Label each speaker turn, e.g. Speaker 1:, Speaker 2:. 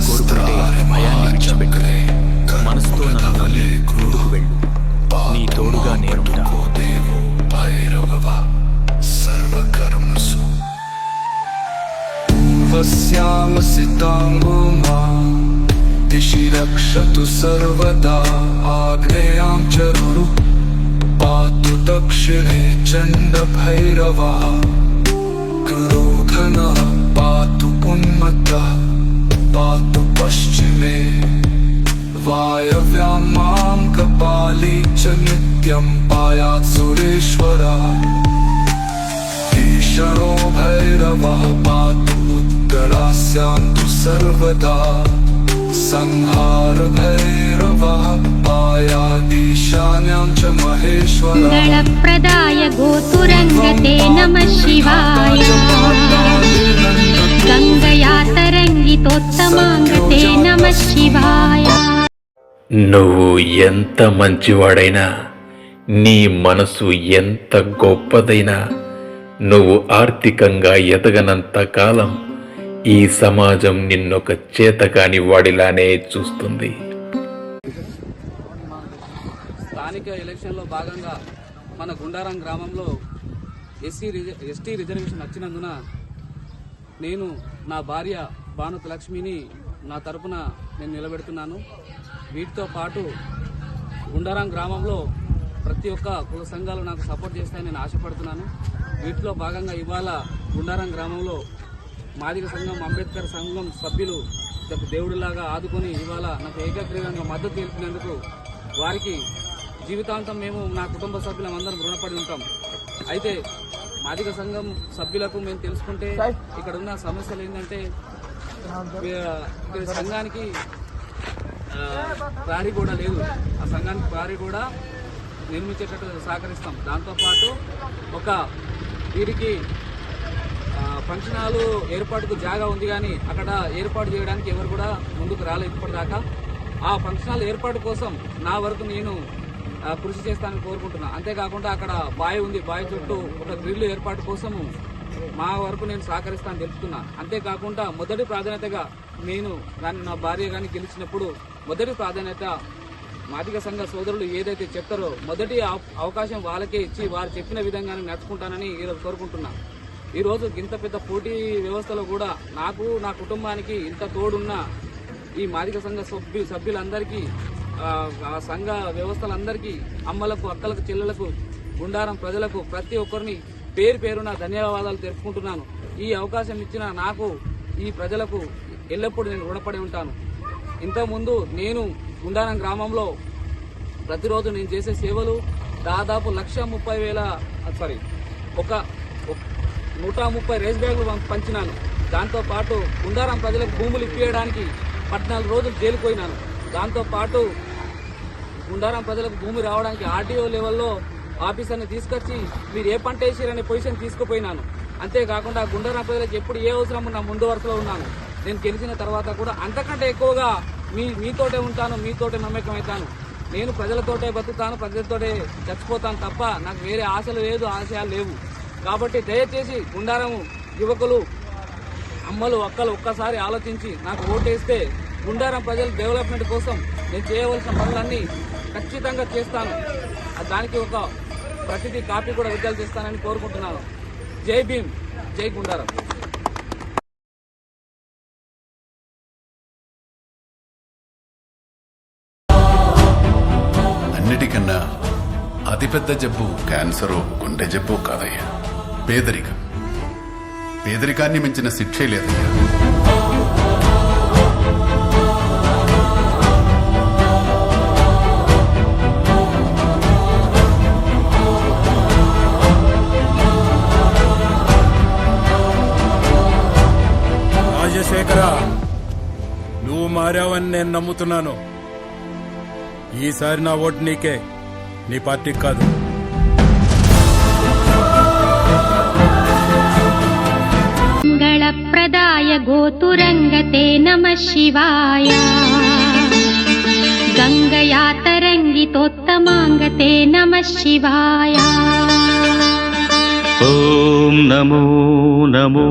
Speaker 1: కోరుకుంటే భయాన్ని విడిచిపెట్టు. మనసుతో నన్ను నమ్మి ముందుకు వెళ్ళు. నీ తోడుగా నేనుంటా.
Speaker 2: दिशि रक्षतु सर्वदा आग्नेयां चरुरु पातु दक्षिणे चण्डभैरवः क्रोधनः पातु उन्मत्तः पातु पश्चिमे वायव्यां मां कपाली च नित्यं पायात् सुरेश्वरः ईशनो भैरवः पातु उत्तरास्यान्तु सर्वदा संहार भैरवः पायादीशान्यां च महेश्वरः
Speaker 3: गणप्रदाय गोतुरङ्गते नमः शिवाय गंगया तरङ्गितोत्तमाङ्गते नमः शिवाय।
Speaker 4: నువ్వు ఎంత మంచివాడైనా, నీ మనసు ఎంత గొప్పదైనా, నువ్వు ఆర్థికంగా ఎదగనంత కాలం ఈ సమాజం నిన్నొక చేతకాని వాడిలానే చూస్తుంది.
Speaker 5: స్థానిక ఎలక్షన్లో భాగంగా మన గుండారం గ్రామంలో ఎస్టీ రిజర్వేషన్ వచ్చినందున నేను నా భార్య భానుత లక్ష్మిని నా తరపున నేను నిలబెడుతున్నాను. వీటితో పాటు గుండారం గ్రామంలో ప్రతి ఒక్క కుల సంఘాలు నాకు సపోర్ట్ చేస్తాయని నేను ఆశపడుతున్నాను. వీటిలో భాగంగా ఇవాళ గుండారం గ్రామంలో మాదిగ సంఘం, అంబేద్కర్ సంఘం సభ్యులు దేవుడిలాగా ఆదుకొని ఇవాళ నాకు ఏకగ్రీవంగా మద్దతు తెలిపినందుకు వారికి జీవితాంతం మేము నా కుటుంబ సభ్యులందరం రుణపడి ఉంటాం. అయితే మాదిగ సంఘం సభ్యులకు మేము తెలుసుకుంటే ఇక్కడ ఉన్న సమస్యలు ఏంటంటే సంఘానికి ప్రహరీ కూడా లేదు. ఆ సంఘానికి ప్రహరీ కూడా నిర్మించేటట్టు సహకరిస్తాం. దాంతోపాటు ఒక వీరికి ఫంక్షన్ హాల్ ఏర్పాటుకు జాగా ఉంది, కానీ అక్కడ ఏర్పాటు చేయడానికి ఎవరు కూడా ముందుకు రాలేదు ఇప్పటిదాకా. ఆ ఫంక్షన్ హాల్ ఏర్పాటు కోసం నా వరకు నేను కృషి చేస్తానని కోరుకుంటున్నా. అంతేకాకుండా అక్కడ బావి ఉంది, బావి చుట్టూ ఒక గ్రిల్ ఏర్పాటు కోసము మా వరకు నేను సహకరిస్తానని తెలుపుతున్నా. అంతేకాకుండా మొదటి ప్రాధాన్యతగా నేను కానీ నా భార్య కానీ గెలిచినప్పుడు మొదటి ప్రాధాన్యత మాదిగ సంఘ సోదరులు ఏదైతే చెప్తారో మొదటి అవకాశం వాళ్ళకే ఇచ్చి వారు చెప్పిన విధంగానే నడుచుకుంటానని ఈరోజు కోరుకుంటున్నా. ఈరోజు ఇంత పెద్ద పోటీ వ్యవస్థలో కూడా నాకు, నా కుటుంబానికి ఇంత తోడున్న ఈ మాదిగ సంఘ సభ్యులందరికీ, ఆ సంఘ వ్యవస్థలందరికీ, అమ్మలకు, అక్కలకు, చెల్లెలకు, గుండారం ప్రజలకు ప్రతి ఒక్కరిని పేరు పేరున ధన్యవాదాలు తెలుపుకుంటున్నాను. ఈ అవకాశం ఇచ్చిన నాకు, ఈ ప్రజలకు ఎల్లప్పుడూ నేను రుణపడి ఉంటాను. ఇంతకుముందు నేను గుండారం గ్రామంలో ప్రతిరోజు నేను చేసే సేవలు దాదాపు 130 రైస్ బ్యాగులు పంచినాను. దాంతోపాటు గుండారం ప్రజలకు భూములు ఇప్పించడానికి 14 రోజులు జైలుపోయినాను. దాంతోపాటు గుండారం ప్రజలకు భూమి రావడానికి ఆర్టీఓ లెవెల్లో ఆఫీసర్ని తీసుకొచ్చి మీరు ఏ పంట వేసారనే పొజిషన్ తీసుకుపోయినాను. అంతేకాకుండా గుండారం ప్రజలకు ఎప్పుడు ఏ అవసరం ఉన్నా ముందు వరుసలో ఉన్నాను. నేను గెలిచిన తర్వాత కూడా అంతకంటే ఎక్కువగా మీతోటే ఉంటాను, మీతోటే నమ్మకం అవుతాను. నేను ప్రజలతోటే బతుకుతాను, ప్రజలతోటే చచ్చిపోతాను తప్ప నాకు వేరే ఆశలు లేదు, ఆశయాలు లేవు. కాబట్టి దయచేసి గుండారం యువకులు, అమ్మలు, అక్కలు ఒక్కసారి ఆలోచించి నాకు ఓటేస్తే గుండారం ప్రజల డెవలప్మెంట్ కోసం నేను చేయవలసిన పనులన్నీ ఖచ్చితంగా చేస్తాను. దానికి ఒక ప్రతిదీ కాపీ కూడా విడుదల చేస్తానని కోరుకుంటున్నాను. జై భీమ్, జై గుండారం.
Speaker 6: అన్నిటికన్నా అతిపెద్ద జబ్బు క్యాన్సరు, గుండె జబ్బు కాదయ్యా, పేదరికం. పేదరికాన్ని మించిన శిక్షే లేదయ్యా.
Speaker 7: రాజశేఖర, నువ్వు మారావని నేను నమ్ముతున్నాను. ఈసారి నా ఓటు నీకే, నీ పార్టీకి కాదు.
Speaker 3: మంగళప్రదాయ గోతురంగతే నమః శివాయ గంగయా तरङ्गितोत्तमाङ्गते नमः शिवाय।
Speaker 1: ఓం నమో నమో